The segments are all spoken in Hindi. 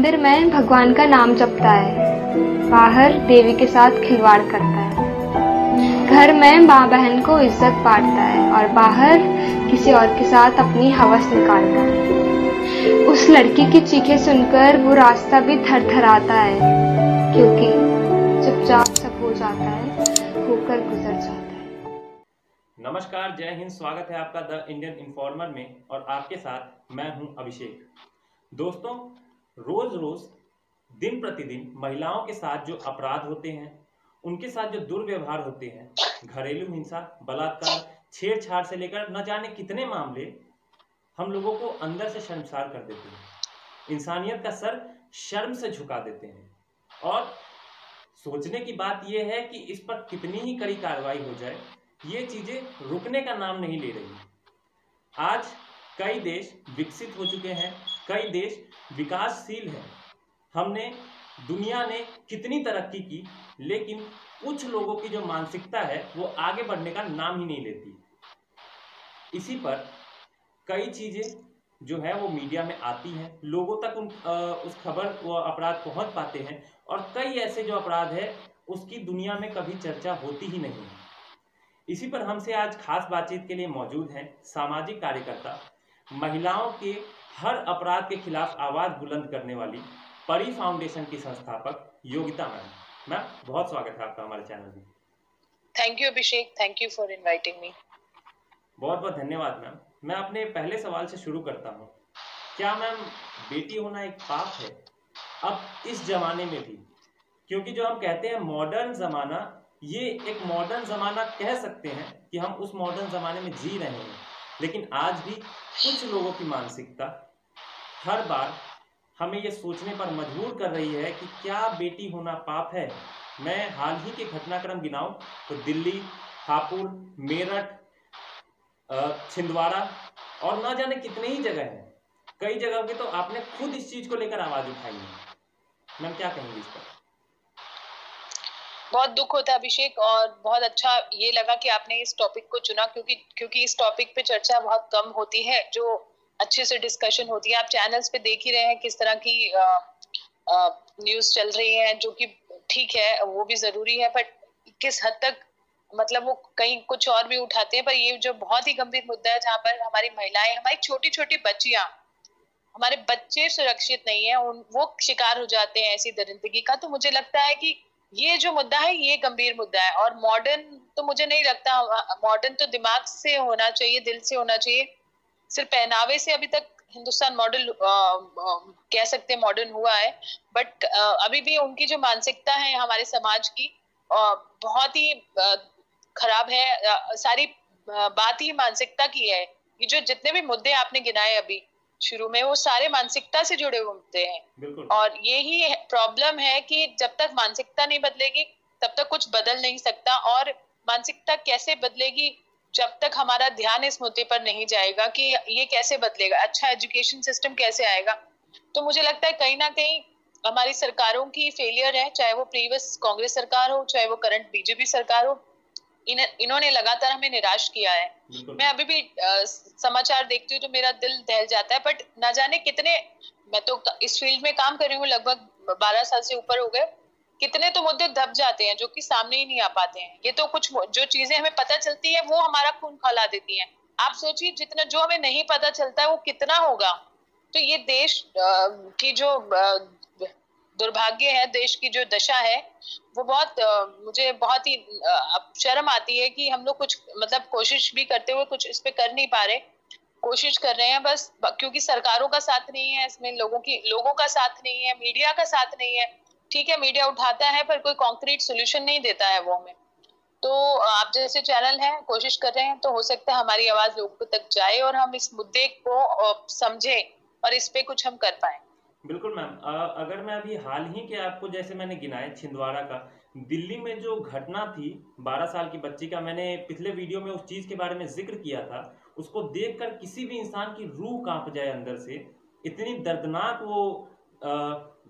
मंदिर में भगवान का नाम जपता है, बाहर देवी के साथ खिलवाड़ करता है। घर में माँ बहन को इज्जत बांटता है और बाहर किसी और के साथ अपनी हवस निकालता है। उस लड़की की चीखें सुनकर वो रास्ता भी थरथराता है, क्योंकि चुपचाप सब हो जाता है, होकर गुजर जाता है। नमस्कार, जय हिंद। स्वागत है आपका द इंडियन इन्फॉर्मर में और आपके साथ मैं हूं अभिषेक। दोस्तों, रोज रोज दिन प्रतिदिन महिलाओं के साथ जो अपराध होते हैं, उनके साथ जो दुर्व्यवहार होते हैं, घरेलू हिंसा, बलात्कार, छेड़छाड़ से लेकर न जाने कितने मामले हम लोगों को अंदर से शर्मसार कर देते हैं। इंसानियत का सर शर्म से झुका देते हैं और सोचने की बात यह है कि इस पर कितनी ही कड़ी कार्रवाई हो जाए, ये चीजें रुकने का नाम नहीं ले रही। आज कई देश विकसित हो चुके हैं, कई देश विकासशील हैं। दुनिया ने कितनी तरक्की की, लेकिन कुछ लोगों की जो मानसिकता है वो आगे बढ़ने का नाम ही नहीं लेती। इसी पर कई चीजें जो है वो मीडिया में आती हैं, लोगों तक उस खबर वो अपराध पहुंच पाते हैं और कई ऐसे जो अपराध है उसकी दुनिया में कभी चर्चा होती ही नहीं है। इसी पर हमसे आज खास बातचीत के लिए मौजूद हैं सामाजिक कार्यकर्ता, महिलाओं के हर अपराध के खिलाफ आवाज बुलंद करने वाली परी फाउंडेशन की संस्थापक योगिता मैम। बहुत स्वागत है आपका हमारे चैनल में। Thank you Abhishek, thank you for inviting me. बहुत बहुत धन्यवाद मैम। मैं अपने पहले सवाल से शुरू करता हूँ। क्या मैम बेटी होना एक पाप है अब इस जमाने में भी? क्योंकि जो हम कहते हैं मॉडर्न जमाना, ये एक मॉडर्न जमाना कह सकते हैं कि हम उस मॉडर्न जमाने में जी रहे हैं, लेकिन आज भी कुछ लोगों की मानसिकता हर बार हमें ये सोचने पर मजबूर कर रही है कि क्या बेटी होना पाप है। मैं हाल ही के घटनाक्रम गिनाऊं तो दिल्ली, हापुड़, मेरठ, छिंदवाड़ा और ना जाने कितने ही जगह हैं। कई जगह पे तो आपने खुद इस चीज को लेकर आवाज उठाई है। मैम क्या कहेंगे इस पर? बहुत दुख होता है अभिषेक, और बहुत अच्छा ये लगा कि आपने इस टॉपिक को चुना, क्योंकि इस टॉपिक पे चर्चा बहुत कम होती है, जो अच्छे से डिस्कशन होती है। आप चैनल्स पे देख ही रहे हैं किस तरह की न्यूज चल रही है, जो कि ठीक है, वो भी जरूरी है, बट किस हद तक मतलब वो कहीं कुछ और भी उठाते हैं। पर ये जो बहुत ही गंभीर मुद्दा है, जहाँ पर हमारी महिलाएं, हमारी छोटी छोटी बच्चियां, हमारे बच्चे सुरक्षित नहीं है, वो शिकार हो जाते हैं ऐसी दरिंदगी का। तो मुझे लगता है कि ये जो मुद्दा है ये गंभीर मुद्दा है। और मॉडर्न तो मुझे नहीं लगता, मॉडर्न तो दिमाग से होना चाहिए, दिल से होना चाहिए। सिर्फ पहनावे से अभी तक हिंदुस्तान मॉडल कह सकते हैं मॉडर्न हुआ है, बट अभी भी उनकी जो मानसिकता है हमारे समाज की बहुत ही खराब है। सारी बात ही मानसिकता की है। ये जो जितने भी मुद्दे आपने गिनाए अभी शुरू में, वो सारे मानसिकता से जुड़े हुए मुद्दे हैं। और यही प्रॉब्लम है कि जब तक मानसिकता नहीं बदलेगी तब तक कुछ बदल नहीं सकता। और मानसिकता कैसे बदलेगी जब तक हमारा ध्यान इस मुद्दे पर नहीं जाएगा कि ये कैसे बदलेगा, अच्छा एजुकेशन सिस्टम कैसे आएगा। तो मुझे लगता है कहीं ना कहीं हमारी सरकारों की फेलियर है, चाहे वो प्रीवियस कांग्रेस सरकार हो, चाहे वो करंट बीजेपी सरकार हो। इन्होंने लगातार हमें निराश किया है। मैं अभी भी समाचार देखती हूँ तो मेरा दिल दहल जाता है, बट ना जाने कितने, मैं तो इस फील्ड में काम कर रही हूँ लगभग 12 साल से ऊपर हो गए, कितने तो मुद्दे दब जाते हैं जो कि सामने ही नहीं आ पाते हैं। ये तो कुछ जो चीजें हमें पता चलती है वो हमारा खून खौला देती हैं। आप सोचिए जितना जो हमें नहीं पता चलता है वो कितना होगा। तो ये देश की जो दुर्भाग्य है, देश की जो दशा है, वो बहुत मुझे बहुत ही शर्म आती है कि हम लोग कुछ मतलब कोशिश भी करते हुए कुछ इस पे कर नहीं पा रहे। कोशिश कर रहे हैं बस, क्योंकि सरकारों का साथ नहीं है इसमें, लोगों का साथ नहीं है, मीडिया का साथ नहीं है। ठीक है, मीडिया उठाता है पर कोई कॉन्क्रीट सोल्यूशन नहीं देता है वो हमें। तो आप जैसे चैनल हैं कोशिश कर रहे हैं, तो हो सकता है हमारी आवाज लोगों तक जाए और हम इस मुद्दे को समझे और इस पे कुछ हम कर पाए। बिल्कुल मैम। अगर मैं अभी हाल ही के आपको जैसे मैंने गिनाया छिंदवाड़ा का, दिल्ली में जो घटना थी 12 साल की बच्ची का, मैंने पिछले वीडियो में उस चीज के बारे में जिक्र किया था। उसको देखकर किसी भी इंसान की रूह कांप जाए अंदर से, इतनी दर्दनाक वो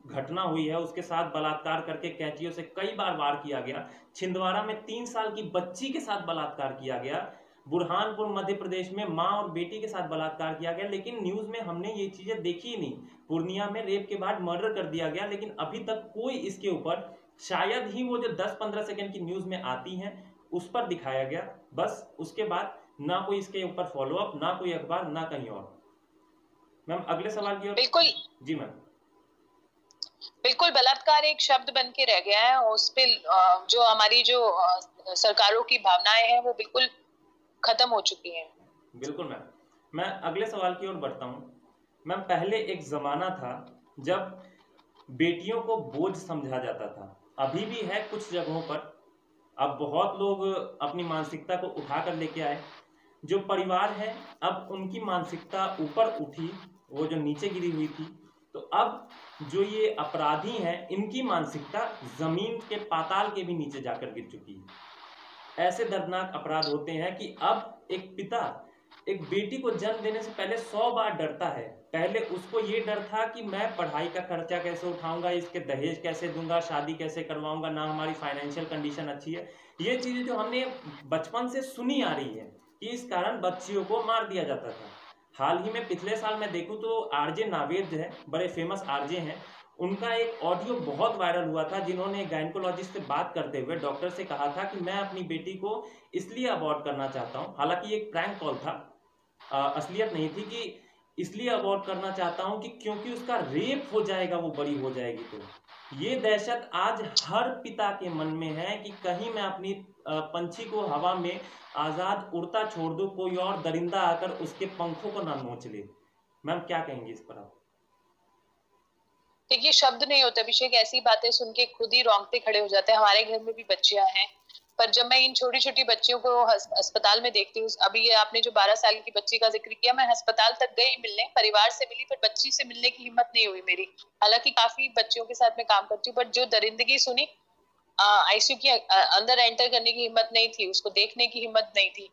घटना हुई है। उसके साथ बलात्कार करके कैंचियों से कई बार वार किया गया। छिंदवाड़ा में 3 साल की बच्ची के साथ बलात्कार किया गया। बुरहानपुर मध्य प्रदेश में माँ और बेटी के साथ बलात्कार किया गया, लेकिन न्यूज में हमने ये चीजें देखी ही नहीं। पूर्णिया में रेप के बाद मर्डर कर दिया गया, लेकिन अभी तक कोई इसके ऊपर, शायद ही वो जो 10-15 सेकंड की न्यूज में आती हैं उस पर दिखाया गया, बस उसके बाद ना कोई इसके ऊपर फॉलो अप, ना कोई अखबार, ना कहीं और। मैम अगले सवाल की ओर। बिल्कुल जी मैम। बिल्कुल, बलात्कार एक शब्द बन के रह गया है, उस पे जो हमारी जो सरकारों की भावनाएं हैं वो बिल्कुल खत्म हो चुकी हैं। बिल्कुल मैम। मैं अगले सवाल की ओर बढ़ता हूँ। मैम पहले एक जमाना था जब बेटियों को बोझ समझा जाता था, अभी भी है कुछ जगहों पर। अब बहुत लोग अपनी मानसिकता को उठा कर लेके आए, जो परिवार है अब उनकी मानसिकता ऊपर उठी, वो जो नीचे गिरी हुई थी। तो अब जो ये अपराधी हैं इनकी मानसिकता जमीन के पाताल के भी नीचे जाकर गिर चुकी है। ऐसे दर्दनाक अपराध होते हैं कि अब एक पिता एक बेटी को जन्म देने से पहले 100 बार डरता है। पहले उसको ये डर था कि मैं पढ़ाई का खर्चा कैसे उठाऊंगा, इसके दहेज कैसे दूंगा, शादी कैसे करवाऊंगा, ना हमारी फाइनेंशियल कंडीशन अच्छी है। ये चीजें जो हमने बचपन से सुनी आ रही है कि इस कारण बच्चियों को मार दिया जाता था। हाल ही में पिछले साल मैं देखूं तो आरजे नावेद है, बड़े फेमस आरजे हैं, उनका एक ऑडियो बहुत वायरल हुआ था, जिन्होंने गायनकोलॉजिस्ट से बात करते हुए डॉक्टर से कहा था कि मैं अपनी बेटी को इसलिए अबॉर्ट करना चाहता हूं। हालांकि एक प्रैंक कॉल था, असलियत नहीं थी, कि इसलिए अबॉर्ट करना चाहता हूं कि क्योंकि उसका रेप हो जाएगा, वो बड़ी हो जाएगी। तो ये दहशत आज हर पिता के मन में है कि कहीं मैं अपनी पंछी को हवा में आजाद उड़ता छोड़ दूं, कोई और दरिंदा आकर उसके पंखों को ना नोच ले। मैम क्या कहेंगे इस पर आप? देखिए, शब्द नहीं होते अभिषेक, ऐसी बातें सुन के खुद ही रोंगटे खड़े हो जाते हैं। हमारे घर में भी बच्चियां हैं, पर जब मैं इन छोटी छोटी बच्चियों को अस्पताल में देखती हूँ, अभी ये आपने जो 12 साल की बच्ची का जिक्र किया, मैं अस्पताल तक गई मिलने, परिवार से मिली, पर बच्ची से मिलने की हिम्मत नहीं हुई मेरी। हालांकि काफी बच्चियों के साथ मैं काम करती हूँ, बट जो दरिंदगी सुनी, आईसीयू के अंदर एंटर करने की हिम्मत नहीं थी, उसको देखने की हिम्मत नहीं थी।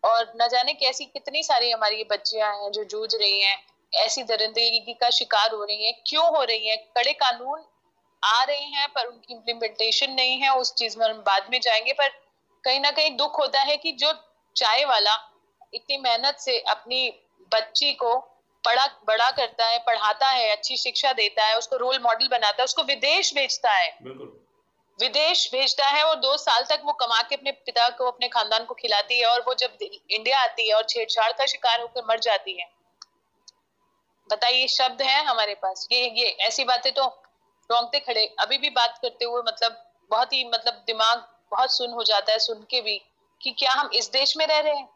और न जाने कैसी कितनी सारी हमारी ये बच्चियां हैं जो जूझ रही हैं, ऐसी दरिंदगी का शिकार हो रही हैं। क्यों हो रही हैं? कड़े कानून आ रहे हैं पर उनकी इम्प्लीमेंटेशन नहीं है, उस चीज में हम बाद में जाएंगे। पर कहीं ना कहीं दुख होता है कि जो चाय वाला इतनी मेहनत से अपनी बच्ची को बड़ा बड़ा करता है, पढ़ाता है, अच्छी शिक्षा देता है, उसको रोल मॉडल बनाता है, उसको विदेश भेजता है, विदेश भेजता है, और 2 साल तक वो कमा के अपने पिता को, अपने खानदान को खिलाती है, और वो जब इंडिया आती है और छेड़छाड़ का शिकार होकर मर जाती है। बताइए, शब्द है हमारे पास? ये ऐसी बातें तो रोंगटे खड़े अभी भी बात करते हुए, मतलब बहुत ही, मतलब दिमाग बहुत सुन्न हो जाता है सुन के भी, कि क्या हम इस देश में रह रहे हैं?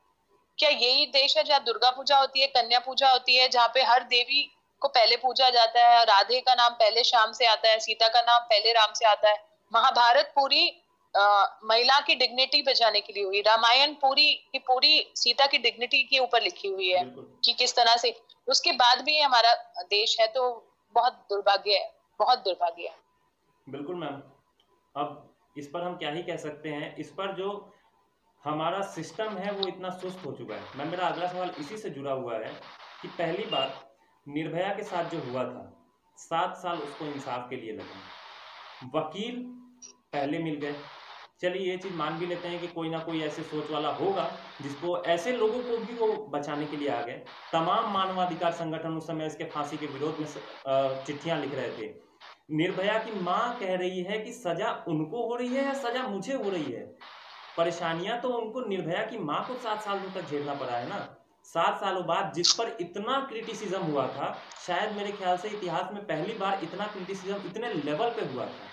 क्या यही देश है जहाँ दुर्गा पूजा होती है, कन्या पूजा होती है, जहाँ पे हर देवी को पहले पूजा जाता है, राधे का नाम पहले श्याम से आता है, सीता का नाम पहले राम से आता है, महाभारत पूरी महिला की डिग्निटी बचाने के लिए हुई, रामायण पूरी की पूरी सीता की डिग्निटी के ऊपर लिखी हुई है कि किस तरह से, उसके बाद भी हमारा देश है। तो बहुत दुर्भाग्य है, बहुत दुर्भाग्य है। बिल्कुल मैम, अब इस पर हम क्या ही कह सकते हैं। इस पर जो हमारा सिस्टम है वो इतना सुस्त हो चुका है। मैम मेरा अगला सवाल इसी से जुड़ा हुआ है कि पहली बार निर्भया के साथ जो हुआ था, 7 साल उसको इंसाफ के लिए लगे, वकील पहले मिल गए। चलिए ये चीज मान भी लेते हैं कि कोई ना कोई ऐसे सोच वाला होगा जिसको, ऐसे लोगों को भी वो बचाने के लिए आ गए। तमाम मानवाधिकार संगठन उस समय इसके फांसी के विरोध में चिट्ठियां लिख रहे थे। निर्भया की मां कह रही है कि सजा उनको हो रही है या सजा मुझे हो रही है। परेशानियां तो उनको, निर्भया की मां को 7 सालों तक झेलना पड़ा है ना। 7 सालों बाद जिस पर इतना क्रिटिसिज्म हुआ था, शायद मेरे ख्याल से इतिहास में पहली बार इतना क्रिटिसिज्म इतने लेवल पे हुआ था।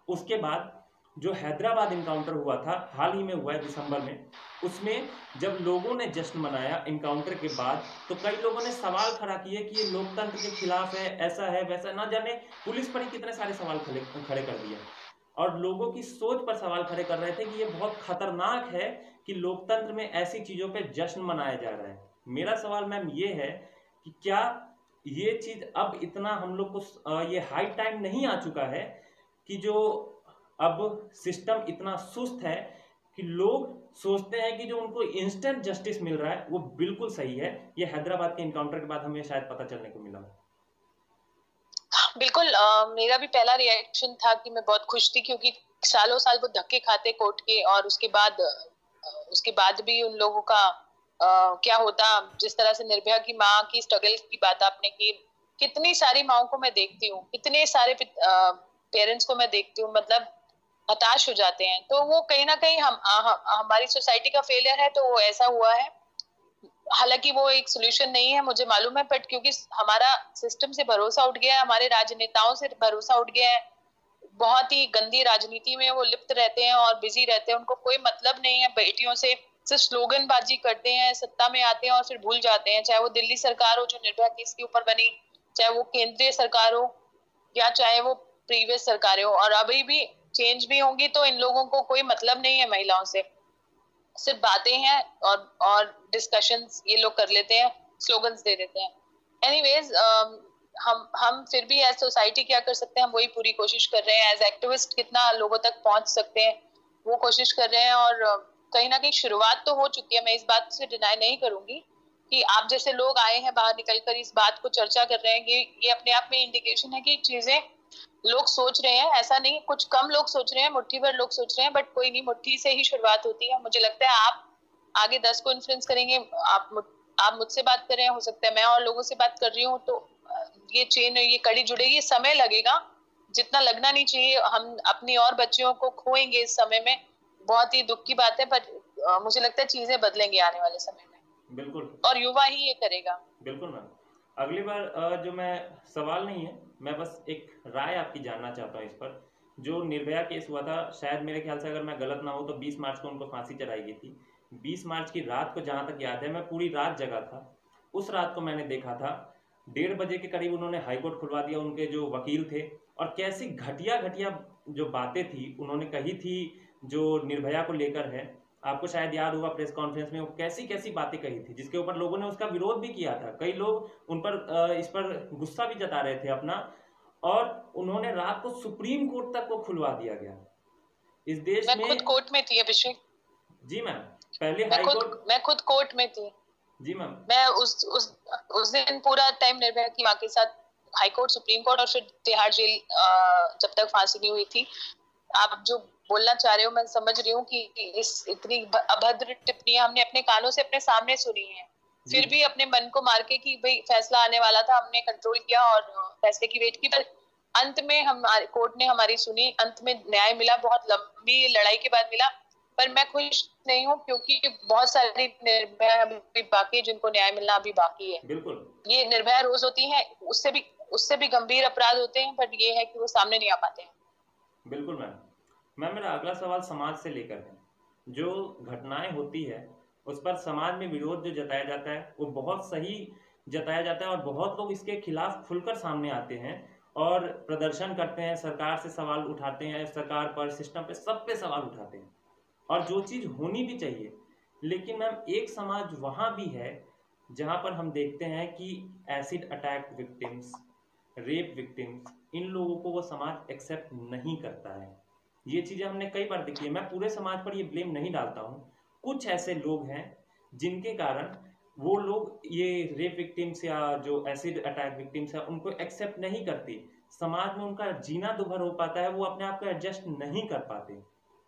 उसके बाद जो हैदराबाद इनकाउंटर हुआ था, हाल ही में हुआ है दिसंबर में, उसमें जब लोगों ने जश्न मनाया इनकाउंटर के बाद, तो कई लोगों ने सवाल खड़ा किए कि ये लोकतंत्र के खिलाफ है, ऐसा है वैसा, ना जाने पुलिस पर ही कितने सारे सवाल खड़े कर दिए, और लोगों की सोच पर सवाल खड़े कर रहे थे कि ये बहुत खतरनाक है कि लोकतंत्र में ऐसी चीजों पे जश्न मनाया जा रहा है। मेरा सवाल मैम ये है कि क्या ये चीज अब इतना हम लोग को ये हाई टाइम नहीं आ चुका है कि जो अब सिस्टम इतना सुस्त है कि लोग सोचते हैं कि जो उनको इंस्टेंट जस्टिस मिल रहा है वो बिल्कुल सही है? ये हैदराबाद के इनकाउंटर के बाद हमें शायद पता चलने को मिला। बिल्कुल, मेरा भी पहला रिएक्शन था कि मैं बहुत खुश थी, क्योंकि सालों साल वो धक्के खाते कोर्ट के, और उसके बाद उसके बाद भी उन लोगों का क्या होता। जिस तरह से निर्भया की माँ की स्ट्रगल की बात आपने की, कितनी सारी माओं को मैं देखती हूँ, कितने सारे पेरेंट्स को मैं देखती हूँ, मतलब हताश हो जाते हैं। तो वो कहीं ना कहीं हमारी सोसाइटी का फेलियर है, तो वो ऐसा हुआ है। हालांकि वो एक सोल्यूशन नहीं है, मुझे मालूम है, बट क्योंकि हमारा सिस्टम से भरोसा उठ गया है, हमारे राजनेताओं से भरोसा उठ गया है, बहुत ही गंदी राजनीति में वो लिप्त रहते हैं और बिजी रहते हैं, उनको कोई मतलब नहीं है बेटियों से, सिर्फ स्लोगनबाजी करते हैं, सत्ता में आते हैं और फिर भूल जाते हैं। चाहे वो दिल्ली सरकार हो जो निर्भया केस के ऊपर बनी, चाहे वो केंद्रीय सरकार हो, या चाहे वो प्रीवियस सरकारें हो, और अभी भी चेंज भी होंगी, तो इन लोगों को कोई मतलब नहीं है महिलाओं से, सिर्फ बातें हैं और डिस्कशंस ये लोग कर लेते हैं, स्लोगन्स दे देते हैं। एनीवेज, हम फिर भी एज सोसाइटी क्या कर सकते हैं, हम वही पूरी कोशिश कर रहे हैं। एज एक्टिविस्ट कितना लोगों तक पहुंच सकते हैं वो कोशिश कर रहे हैं, और कहीं ना कहीं शुरुआत तो हो चुकी है। मैं इस बात से डिनाई नहीं करूंगी कि आप जैसे लोग आए हैं बाहर निकलकर इस बात को चर्चा कर रहे हैं, ये अपने आप में इंडिकेशन है कि चीजें लोग सोच रहे हैं। ऐसा नहीं, कुछ कम लोग सोच रहे हैं, मुट्ठी भर लोग सोच रहे हैं, बट कोई नहीं, मुट्ठी से ही शुरुआत होती है। मुझे लगता है आप आगे 10 को इन्फ्लुएंस करेंगे। आप मुझसे बात कर रहे हैं, हो सकता है मैं और लोगों से बात कर रही हूँ, तो ये चेन, ये कड़ी जुड़ेगी। समय लगेगा, जितना लगना नहीं चाहिए। हम अपनी और बच्चियों को खोएंगे इस समय में, बहुत ही दुख की बात है, पर मुझे लगता है चीजें बदलेंगे आने वाले समय में। बिल्कुल, और युवा ही ये करेगा। बिल्कुल मैम। अगली बार जो मैं सवाल नहीं है, मैं बस एक राय आपकी जानना चाहता हूँ इस पर। जो निर्भया केस हुआ था, शायद मेरे ख्याल से अगर मैं गलत ना हो तो 20 मार्च को उनको फांसी चढ़ाई गई थी। 20 मार्च की रात को जहाँ तक याद है, मैं पूरी रात जगा था। उस रात को मैंने देखा था 1:30 बजे के करीब उन्होंने हाईकोर्ट खुलवा दिया, उनके जो वकील थे, और कैसी घटिया घटिया जो बातें थी उन्होंने कही थी जो निर्भया को लेकर है। आपको शायद याद होगा प्रेस कॉन्फ्रेंस में वो कैसी कैसी बातें कही थी, जिसके ऊपर लोगों ने उसका विरोध भी किया था। कई लोग उन पर इस पर गुस्सा भी जता रहे थे अपना, और उन्होंने रात को सुप्रीम कोर्ट तक को खुलवा दिया गया इस देश में। मैं खुद कोर्ट में थी अभिषेक। जी मैम, पहले हाई कोर्ट। मैं खुद कोर्ट में थी। जी मैम। मैं उस दिन पूरा टाइम निर्भया की माँ के साथ हाई कोर्ट, सुप्रीम कोर्ट और फिर तिहाड़ जेल, जब तक फांसी नहीं हुई थी। आप जो बोलना चाह रहे हो मैं समझ रही हूँ कि इस इतनी अभद्र टिप्पणियां हमने अपने कानों से अपने सामने सुनी है, फिर भी अपने मन को मार के कि भाई फैसला आने वाला था, हमने कंट्रोल किया और फैसले की वेट की। पर अंत में हमारे कोर्ट ने हमारी सुनी, अंत में न्याय मिला, बहुत लंबी लड़ाई के बाद मिला। पर मैं खुश नहीं हूँ क्योंकि बहुत सारी निर्भया अभी बाकी है जिनको न्याय मिलना अभी बाकी है। बिल्कुल, ये निर्भया रोज होती है, उससे भी गंभीर अपराध होते हैं, बट ये है कि वो सामने नहीं आ पाते हैं। बिल्कुल मैम, मेरा अगला सवाल समाज से लेकर है। जो घटनाएं होती है उस पर समाज में विरोध जो जताया जाता है वो बहुत सही जताया जाता है, और बहुत लोग इसके खिलाफ खुलकर सामने आते हैं और प्रदर्शन करते हैं, सरकार से सवाल उठाते हैं, सरकार पर, सिस्टम पे, सब पे सवाल उठाते हैं, और जो चीज़ होनी भी चाहिए। लेकिन मैम एक समाज वहाँ भी है जहाँ पर हम देखते हैं कि acid attack victims, rape victims, इन लोगों को वो समाज एक्सेप्ट नहीं करता है। ये चीज़ें हमने कई बार देखी है। मैं पूरे समाज पर ये ब्लेम नहीं डालता हूँ, कुछ ऐसे लोग हैं जिनके कारण वो लोग ये रेप विक्टिम्स या जो एसिड अटैक विक्टिम्स है उनको एक्सेप्ट नहीं करती। समाज में उनका जीना दुभर हो पाता है, वो अपने आप को एडजस्ट नहीं कर पाते।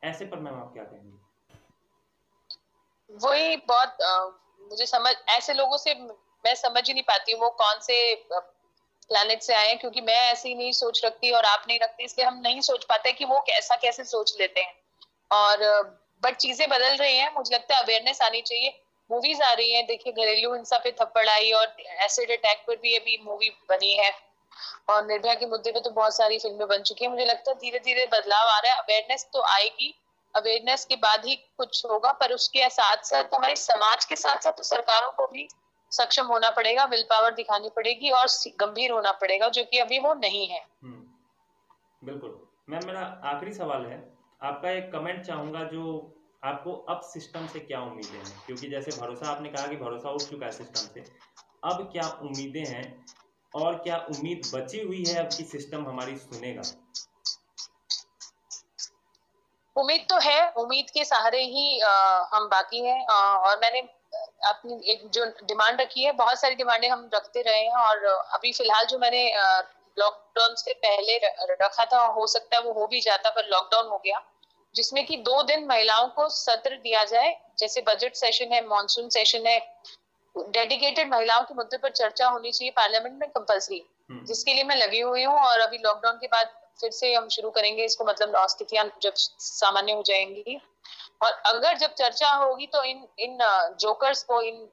ऐसे पर मैम आप क्या कहेंगे? वही बहुत मुझे समझ, ऐसे लोगों से मैं समझ ही नहीं पाती वो कौन से प्लैनेट से आए हैं, क्योंकि मैं ऐसी नहीं सोच रखती और आप नहीं रखती, इसलिए हम नहीं सोच पाते कि वो ऐसा कैसे सोच लेते हैं। और बट चीजें बदल रही हैं, मुझे लगता है अवेयरनेस आनी चाहिए। मूवीज आ रही हैं, देखिए घरेलू हिंसा पे थप्पड़ आई और एसिड अटैक पर भी अभी मूवी बनी है, और निर्भया के मुद्दे पे तो बहुत सारी फिल्में बन चुकी है। मुझे लगता है धीरे धीरे बदलाव आ रहा है, अवेयरनेस तो आएगी, अवेयरनेस के बाद ही कुछ होगा। पर उसके साथ साथ हमारे समाज के साथ साथ तो सरकारों को भी सक्षम होना पड़ेगा, विल पावर दिखानी पड़ेगी और गंभीर होना पड़ेगा, जो कि अभी वो नहीं है। बिल्कुल मैम, मेरा आखिरी सवाल है, आपका एक कमेंट चाहूंगा, जो आपको अब सिस्टम से क्या उम्मीदें हैं? क्योंकि जैसे भरोसा, आपने कहा कि भरोसा उठ चुका है सिस्टम से, अब क्या उम्मीदें हैं और क्या उम्मीद बची हुई है अब कि सिस्टम हमारी सुनेगा? उम्मीद तो है, उम्मीद के सहारे ही हम बाकी हैं। और मैंने अपनी एक जो डिमांड रखी है, बहुत सारी डिमांडें हम रखते रहे हैं, और अभी फिलहाल जो मैंने लॉकडाउन से पहले रखा था, हो सकता है वो हो भी जाता, पर लॉकडाउन हो गया। जिसमें कि 2 दिन महिलाओं को सत्र दिया जाए, जैसे बजट सेशन है, मॉनसून सेशन है, डेडिकेटेड महिलाओं के मुद्दे पर चर्चा होनी चाहिए पार्लियामेंट में कंपल्सरी, जिसके लिए मैं लगी हुई हूँ। और अभी लॉकडाउन के बाद फिर से हम शुरू करेंगे इसको, मतलब स्थितियां जब सामान्य हो जाएंगी। और अगर जब चर्चा होगी तो इन जोकर्स को, इन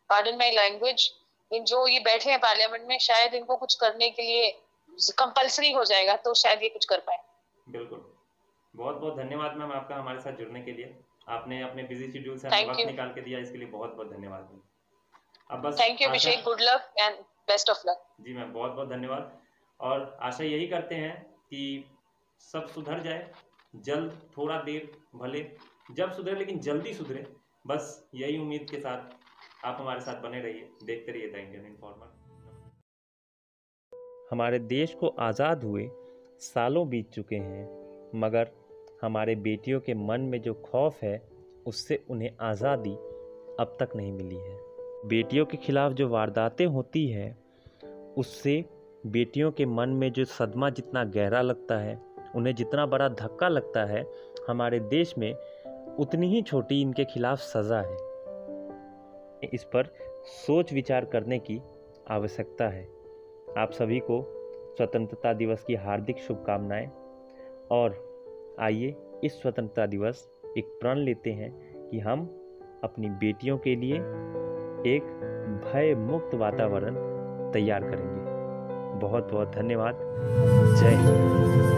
पार्डन माय लैंग्वेज, इन जो ये बैठे हैं पार्लियामेंट में, शायद इनको कुछ करने के लिए कंपल्सरी हो जाएगा, तो शायद ये कुछ कर पाए। बिल्कुल, बहुत बहुत धन्यवाद मैम आपका हमारे साथ जुड़ने के लिए। आपने अपने बिजी शेड्यूल से Thank वक्त you. निकाल के दिया, इसके लिए बहुत बहुत धन्यवाद मैम। अब बस thank you Abhishek, good luck and best of luck. जी मैम, बहुत बहुत धन्यवाद। और आशा यही करते हैं कि सब सुधर जाए जल्द, थोड़ा देर भले, जब सुधरे लेकिन जल्दी सुधरे, बस यही उम्मीद के साथ आप हमारे साथ बने रहिए, देखते रहिए द इंडियन इन्फॉर्मर। हमारे देश को आज़ाद हुए सालों बीत चुके हैं, मगर हमारे बेटियों के मन में जो खौफ है उससे उन्हें आज़ादी अब तक नहीं मिली है। बेटियों के खिलाफ जो वारदातें होती है उससे बेटियों के मन में जो सदमा जितना गहरा लगता है, उन्हें जितना बड़ा धक्का लगता है, हमारे देश में उतनी ही छोटी इनके खिलाफ सज़ा है। इस पर सोच विचार करने की आवश्यकता है। आप सभी को स्वतंत्रता दिवस की हार्दिक शुभकामनाएं। और आइए इस स्वतंत्रता दिवस एक प्रण लेते हैं कि हम अपनी बेटियों के लिए एक भय मुक्त वातावरण तैयार करेंगे। बहुत बहुत धन्यवाद। जय हिंद।